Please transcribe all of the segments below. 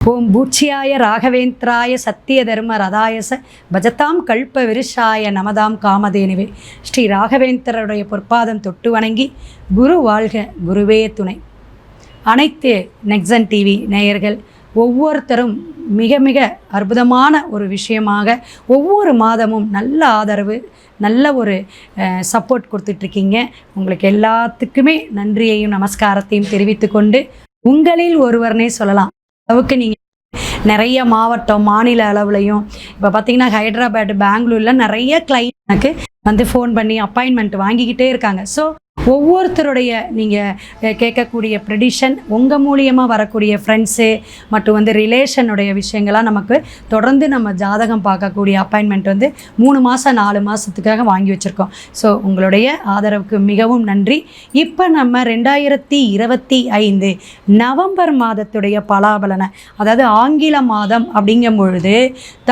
ஓம் பூச்சியாய ராகவேந்திராய சத்திய தர்ம ரதாயச பஜதாம் கல்ப விருஷாய நமதாம் காமதேனுவே. ஸ்ரீ ராகவேந்திரருடைய பொற்பாதம் தொட்டு வணங்கி குரு வாழ்க, குருவே துணை. அனைத்து நெக்ஸன் டிவி நேயர்கள் ஒவ்வொருத்தரும் மிக மிக அற்புதமான ஒரு விஷயமாக ஒவ்வொரு மாதமும் நல்ல ஆதரவு, நல்ல ஒரு சப்போர்ட் கொடுத்துட்ருக்கீங்க. உங்களுக்கு எல்லாத்துக்குமே நன்றியையும் நமஸ்காரத்தையும் தெரிவித்து கொண்டு, உங்களில் ஒருவர்னே சொல்லலாம் அளவுக்கு நீங்கள் நிறைய மாவட்டம் மாநில அளவுலையும் இப்போ பார்த்தீங்கன்னா ஹைதராபாத், பெங்களூரில் நிறைய கிளைண்ட் எனக்கு வந்து ஃபோன் பண்ணி அப்பாயின்மெண்ட் வாங்கிக்கிட்டே இருக்காங்க. ஸோ ஒவ்வொருத்தருடைய நீங்கள் கேட்கக்கூடிய ப்ரெடிஷன், உங்கள் மூலியமாக வரக்கூடிய ஃப்ரெண்ட்ஸு மற்றும் வந்து ரிலேஷனுடைய விஷயங்கள்லாம் நமக்கு தொடர்ந்து நம்ம ஜாதகம் பார்க்கக்கூடிய அப்பாயின்மெண்ட் வந்து 3 மாதம் 4 மாதத்துக்காக வாங்கி வச்சுருக்கோம். ஸோ உங்களுடைய ஆதரவுக்கு மிகவும் நன்றி. இப்போ நம்ம 2025 நவம்பர் மாதத்துடைய பலாபலனை, அதாவது ஆங்கில மாதம் அப்படிங்கும் பொழுது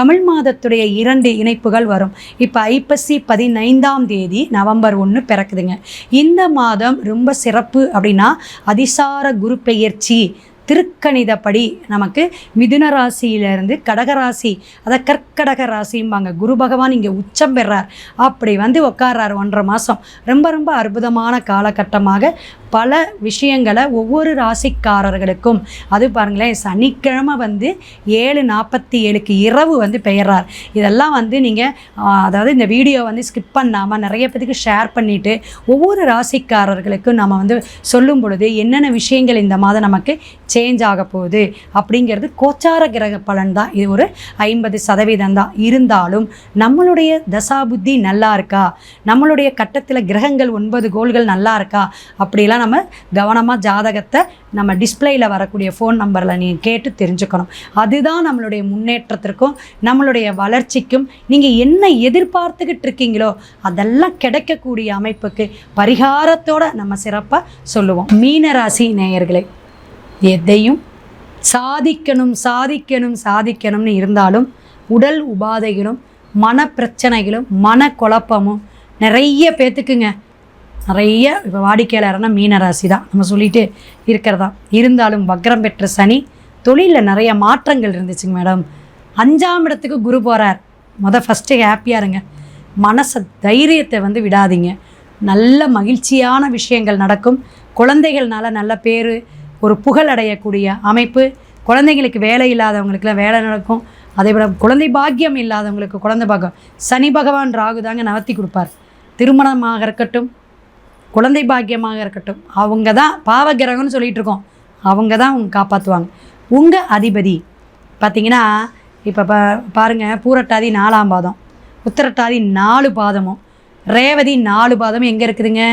தமிழ் மாதத்துடைய 2 இணைப்புகள் வரும். இப்போ ஐப்பசி 15ஆம் தேதி நவம்பர் 1 பிறக்குதுங்க. இந்த மாதம் ரொம்ப சிறப்பு அப்படின்னா அதிசார குரு பெயர்ச்சி. திருக்கணிதப்படி நமக்கு மிதுன ராசியிலிருந்து கடகராசி, அதை கற்கடக ராசிம்பாங்க. குரு பகவான் இங்கே உச்சம் பெறார், அப்படி வந்து உட்கார்றார் 1.5 மாதம். ரொம்ப ரொம்ப அற்புதமான காலகட்டமாக பல விஷயங்களை ஒவ்வொரு ராசிக்காரர்களுக்கும், அது பாருங்களேன், சனிக்கிழமை வந்து 7:47 இரவு வந்து பெயர்றார். இதெல்லாம் வந்து நீங்கள் அதாவது இந்த வீடியோ வந்து ஸ்கிப் பண்ணாமல் நிறைய பேருக்கு ஷேர் பண்ணிவிட்டு ஒவ்வொரு ராசிக்காரர்களுக்கும் நம்ம வந்து சொல்லும் பொழுது என்னென்ன விஷயங்கள் இந்த மாதம் நமக்கு சேஞ்ச் ஆக போகுது அப்படிங்கிறது கோச்சார கிரக பலன் தான். இது ஒரு 50% தான். இருந்தாலும் நம்மளுடைய தசாபுத்தி நல்லா இருக்கா, நம்மளுடைய கட்டத்தில் கிரகங்கள் 9 கோள்கள் நல்லா இருக்கா, அப்படிலாம் நம்ம கவனமாக ஜாதகத்தை நம்ம டிஸ்பிளேயில் வரக்கூடிய ஃபோன் நம்பரில் நீங்கள் கேட்டு தெரிஞ்சுக்கணும். அதுதான் நம்மளுடைய முன்னேற்றத்திற்கும் நம்மளுடைய வளர்ச்சிக்கும் நீங்கள் என்ன எதிர்பார்த்துக்கிட்டு இருக்கீங்களோ அதெல்லாம் கிடைக்கக்கூடிய அமைப்புக்கு பரிகாரத்தோடு நம்ம சிறப்பாக சொல்லுவோம். மீனராசி நேயர்களே, எதையும் சாதிக்கணும் சாதிக்கணும் சாதிக்கணும்னு இருந்தாலும் உடல் உபாதைகளும் மன பிரச்சனைகளும் மன குழப்பமும் நிறைய பேத்துக்குங்க. நிறைய இப்போ வாடிக்கையாளர்னா மீனராசி தான் நம்ம சொல்லிட்டு இருக்கிறதா. இருந்தாலும் வக்ரம் பெற்ற சனி தொழிலில் நிறைய மாற்றங்கள் இருந்துச்சுங்க மேடம். 5ஆம் இடத்துக்கு குரு போகிறார். ஃபஸ்ட்டு ஹாப்பியாக இருங்க, மனசை தைரியத்தை வந்து விடாதீங்க. நல்ல மகிழ்ச்சியான விஷயங்கள் நடக்கும். குழந்தைகள்னால நல்ல பேர், ஒரு புகழ் அடையக்கூடிய அமைப்பு. குழந்தைங்களுக்கு வேலை இல்லாதவங்களுக்குலாம் வேலை நடக்கும். அதே போல் குழந்தை பாக்கியம் இல்லாதவங்களுக்கு குழந்தை பாக்கியம். சனி பகவான் ராகு தாங்க நவர்த்தி கொடுப்பார். திருமணமாக இருக்கட்டும், குழந்தை பாக்கியமாக இருக்கட்டும், அவங்க தான் பாவகிரகம்னு சொல்லிகிட்டு இருக்கோம். அவங்க தான் அவங்க காப்பாற்றுவாங்க. உங்கள் அதிபதி பார்த்திங்கன்னா இப்போ பாருங்கள், பூரட்டாதி 4ஆம் பாதம், உத்திரட்டாதி 4 பாதமும், ரேவதி 4 பாதமும் எங்கே இருக்குதுங்க?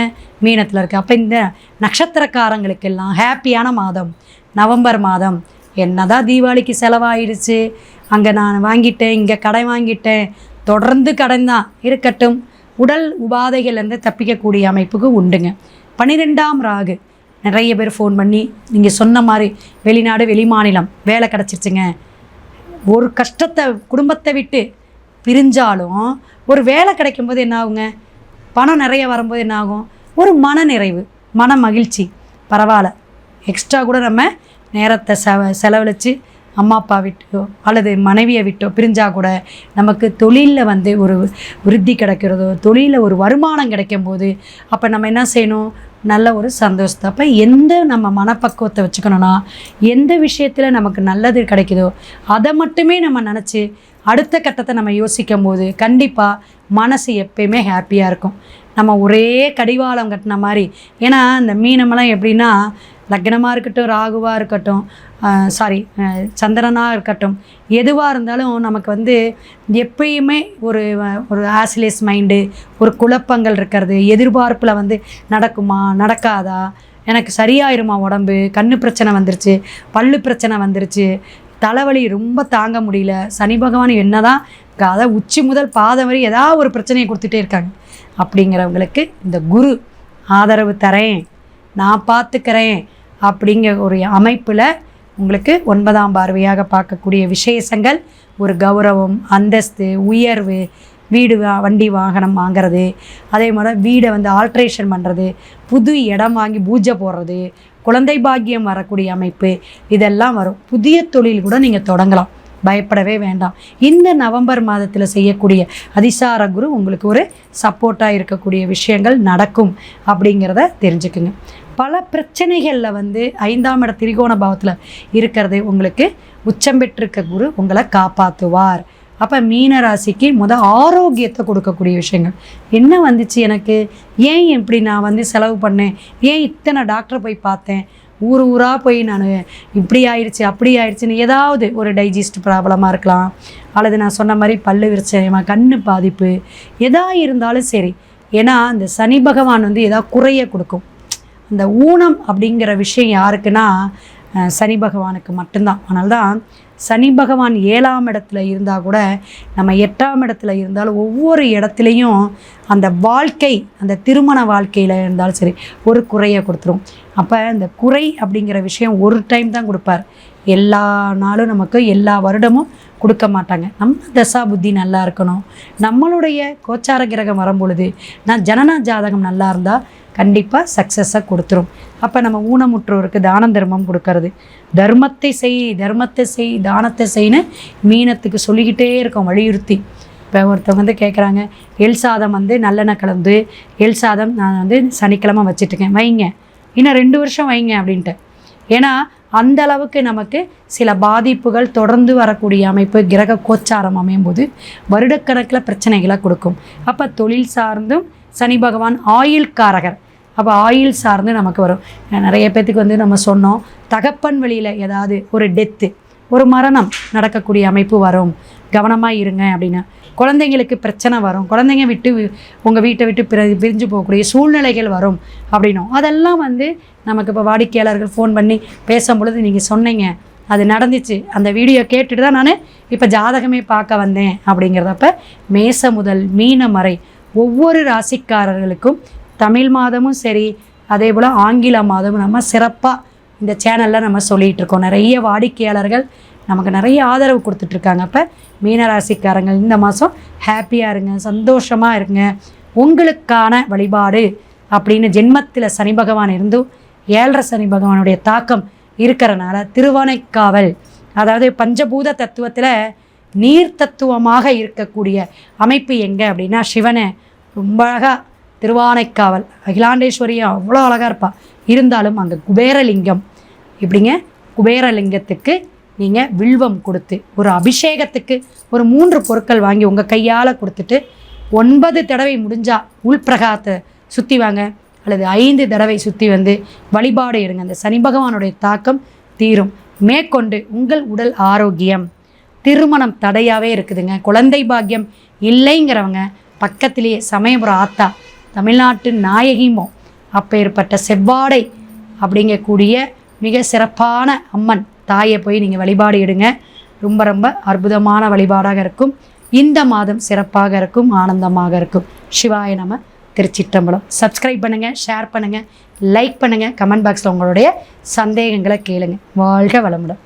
மீனத்தில் இருக்குது. அப்போ இந்த நட்சத்திரக்காரங்களுக்கெல்லாம் ஹாப்பியான மாதம் நவம்பர் மாதம். என்னதான் தீபாவளிக்கு செலவாயிடுச்சு, அங்கே நான் வாங்கிட்டேன், இங்கே கடை வாங்கிட்டேன், தொடர்ந்து கடன் தான் இருக்கட்டும். உடல் உபாதைகள்லேருந்து தப்பிக்கக்கூடிய அமைப்புக்கு உண்டுங்க. 12ஆம் ராகு. நிறைய பேர் ஃபோன் பண்ணி நீங்கள் சொன்ன மாதிரி வெளிநாடு வெளிமாநிலம் வேலை கிடச்சிருச்சுங்க. ஒரு கஷ்டத்தை குடும்பத்தை விட்டு பிரிஞ்சாலும் ஒரு வேலை கிடைக்கும்போது என்ன ஆகுங்க? பணம் நிறைய வரும்போது என்ன ஆகும்? ஒரு மன நிறைவு, மன மகிழ்ச்சி. பரவாயில்ல, எக்ஸ்ட்ரா கூட நம்ம நேரத்தை செலவழித்து அம்மா அப்பா விட்டோ அல்லது மனைவியை விட்டோ பிரிஞ்சால் கூட நமக்கு தொழிலில் வந்து ஒரு விருத்தி கிடைக்கிறதோ, தொழிலில் ஒரு வருமானம் கிடைக்கும் போது அப்போ நம்ம என்ன செய்யணும்? நல்ல ஒரு சந்தோஷத்தை. அப்போ எந்த நம்ம மனப்பக்குவத்தை வச்சுக்கணும்னா, எந்த விஷயத்தில் நமக்கு நல்லது கிடைக்குதோ அதை மட்டுமே நம்ம நினச்சி அடுத்த கட்டத்தை நம்ம யோசிக்கும் போது கண்டிப்பாக மனசு எப்பயுமே ஹாப்பியாக இருக்கும். நம்ம ஒரே கடிவாளம் கட்டின மாதிரி. ஏன்னா இந்த மீனமெல்லாம் எப்படின்னா, லக்னமாக இருக்கட்டும், ராகுவாக இருக்கட்டும், சந்திரனாக இருக்கட்டும், எதுவாக இருந்தாலும் நமக்கு வந்து எப்பயுமே ஒரு ஆசிலேஸ் மைண்டு, ஒரு குழப்பங்கள் இருக்கிறது. எதிர்பார்ப்பில் வந்து நடக்குமா நடக்காதா, எனக்கு சரியாயிருமா உடம்பு, கண்ணு பிரச்சனை வந்துருச்சு, பல்லு பிரச்சனை வந்துருச்சு, தலைவலி ரொம்ப தாங்க முடியல, சனி பகவான் என்ன தான் அதை உச்சி முதல் பாதம் வரை ஏதாவது ஒரு பிரச்சனையை கொடுத்துட்டே இருக்காங்க. அப்படிங்கிறவங்களுக்கு இந்த குரு ஆதரவு தரேன், நான் பார்த்துக்கிறேன் அப்படிங்கிற ஒரு அமைப்பில் உங்களுக்கு 9ஆம் பார்வையாக பார்க்கக்கூடிய விசேஷங்கள், ஒரு கௌரவம், அந்தஸ்து, உயர்வு, வீடு வண்டி வாகனம் வாங்கிறது, அதே மாதிரி வீடை வந்து ஆல்ட்ரேஷன் பண்ணுறது, புது இடம் வாங்கி பூஜை போடுறது, குழந்தை பாக்கியம் வரக்கூடிய அமைப்பு இதெல்லாம் வரும். புதிய தொழில் கூட நீங்கள் தொடங்கலாம், பயப்படவே வேண்டாம். இந்த நவம்பர் மாதத்தில் செய்யக்கூடிய அதிசார குரு உங்களுக்கு ஒரு சப்போர்ட்டாக இருக்கக்கூடிய விஷயங்கள் நடக்கும் அப்படிங்கிறத தெரிஞ்சுக்குங்க. பல பிரச்சனைகளில் 5ஆம் இட திரிகோண பாவத்தில் இருக்கிறது உங்களுக்கு உச்சம் பெற்றிருக்க குரு உங்களை காப்பாற்றுவார். அப்போ மீன ராசிக்கு ஆரோக்கியத்தை கொடுக்கக்கூடிய விஷயங்கள் என்ன வந்துச்சு, எனக்கு ஏன் இப்படி நான் செலவு பண்ணேன், ஏன் இத்தனை டாக்டரை போய் பார்த்தேன், ஊராக போய் நான் இப்படி ஆயிடுச்சு அப்படி ஆயிடுச்சுன்னு ஏதாவது ஒரு டைஜஸ்ட் ப்ராப்ளமாக இருக்கலாம், அல்லது நான் சொன்ன மாதிரி பல்லு விருச்சயமாக கண்ணு பாதிப்பு எதா இருந்தாலும் சரி. ஏன்னா இந்த சனி பகவான் ஏதாவது குறைய கொடுக்கும். அந்த ஊனம் அப்படிங்கிற விஷயம் யாருக்குன்னா சனி பகவானுக்கு மட்டும்தான். அதனால தான் சனி பகவான் 7ஆம் இடத்துல இருந்தால் கூட நம்ம 8ஆம் இடத்துல இருந்தாலும் ஒவ்வொரு இடத்துலையும் அந்த வாழ்க்கை, அந்த திருமண வாழ்க்கையில் இருந்தாலும் சரி ஒரு குறையை கொடுத்துரும். அப்போ இந்த குறை அப்படிங்கிற விஷயம் ஒரு டைம் தான் கொடுப்பார், எல்லா நாளும் நமக்கு எல்லா வருடமும் கொடுக்க மாட்டாங்க. நம்ம தசா புத்தி நல்லா இருக்கணும், நம்மளுடைய கோச்சார கிரகம் வரும்பொழுது நான் ஜனன ஜாதகம் நல்லா இருந்தால் கண்டிப்பாக சக்ஸஸை கொடுத்துரும். அப்போ நம்ம ஊனமுற்றோருக்கு தானம் தர்மம் கொடுக்கறது, தர்மத்தை செய் தானத்தை செய்ன்னு மீனத்துக்கு சொல்லிக்கிட்டே இருக்கோம் வலியுறுத்தி. இப்போ ஒருத்தவங்க கேட்குறாங்க, எள் சாதம் நல்லெண்ணெய் கலந்து எள் சாதம் நான் சனிக்கிழமை வச்சுட்டுருக்கேன், வைங்க இன்னும் 2 வருஷம் வைங்க அப்படின்ட்டு. ஏன்னா அந்த அளவுக்கு நமக்கு சில பாதிப்புகள் தொடர்ந்து வரக்கூடிய அமைப்பு கிரக கோச்சாரம் அமையும் போது வருடக்கணக்கில் பிரச்சனைகளை கொடுக்கும். அப்போ தொழில் சார்ந்தும் சனி பகவான் ஆயுள்காரகர், அப்போ ஆயுள் சார்ந்து நமக்கு வரும். நிறைய பேர்த்துக்கு நம்ம சொன்னோம், தகப்பன் வழியில் ஏதாவது ஒரு டெத்து, ஒரு மரணம் நடக்கக்கூடிய அமைப்பு வரும், கவனமாக இருங்க அப்படின்னு. குழந்தைங்களுக்கு பிரச்சனை வரும், குழந்தைங்க உங்கள் வீட்டை விட்டு பிரிஞ்சு போகக்கூடிய சூழ்நிலைகள் வரும் அப்படின்னும். அதெல்லாம் நமக்கு இப்போ வாடிக்கையாளர்கள் ஃபோன் பண்ணி பேசும்பொழுது நீங்கள் சொன்னீங்க, அது நடந்துச்சு, அந்த வீடியோ கேட்டுட்டு தான் நான் இப்போ ஜாதகமே பார்க்க வந்தேன் அப்படிங்கிறதப்ப மேச முதல் மீனம் வரை ஒவ்வொரு ராசிக்காரர்களுக்கும் தமிழ் மாதமும் சரி அதே போல் ஆங்கில மாதமும் நம்ம சிறப்பாக இந்த சேனலில் நம்ம சொல்லிகிட்ருக்கோம். நிறைய வாடிக்கையாளர்கள் நமக்கு நிறைய ஆதரவு கொடுத்துட்ருக்காங்க. அப்போ மீனராசிக்காரங்க இந்த மாதம் ஹாப்பியாக இருங்க, சந்தோஷமாக இருங்க. உங்களுக்கான வழிபாடு அப்படின்னு ஜென்மத்தில் சனி பகவான் இருந்தும் 7.5 சனி பகவானுடைய தாக்கம் இருக்கிறனால திருவானைக்காவல், அதாவது பஞ்சபூத தத்துவத்தில் நீர் தத்துவமாக இருக்கக்கூடிய அமைப்பு எங்கே அப்படின்னா சிவனை ரொம்ப அழகாக திருவானைக்காவல், அகிலாண்டேஸ்வரியும் அவ்வளோ அழகாக இருப்பாள். இருந்தாலும் அங்கே குபேரலிங்கம், இப்படிங்க குபேரலிங்கத்துக்கு நீங்கள் வில்வம் கொடுத்து ஒரு அபிஷேகத்துக்கு ஒரு 3 பொருட்கள் வாங்கி உங்கள் கையால் கொடுத்துட்டு 9 தடவை முடிஞ்சால் உள்பிரகாரத்தை சுற்றி வாங்க, அல்லது 5 தடவை சுற்றி வழிபாடு எடுங்க. அந்த சனி பகவானுடைய தாக்கம் தீரும். மேற்கொண்டு உங்கள் உடல் ஆரோக்கியம், திருமணம் தடையாகவே இருக்குதுங்க, குழந்தை பாக்கியம் இல்லைங்கிறவங்க பக்கத்திலேயே சமயபுரம் ஆத்தா, தமிழ்நாட்டு நாயகிமோ அப்பேற்பட்ட செவ்வாடை அப்படிங்கக்கூடிய மிக சிறப்பான அம்மன் தாயை போய் நீங்கள் வழிபாடு எடுங்க. ரொம்ப ரொம்ப அற்புதமான வழிபாடாக இருக்கும். இந்த மாதம் சிறப்பாக இருக்கும், ஆனந்தமாக இருக்கும். சிவாய நம. திருச்சிற்றம்பலம். சப்ஸ்கிரைப் பண்ணுங்கள், ஷேர் பண்ணுங்கள், லைக் பண்ணுங்கள், கமெண்ட் பாக்ஸில் உங்களுடைய சந்தேகங்களை கேளுங்க. வாழ்க வளமுடன்.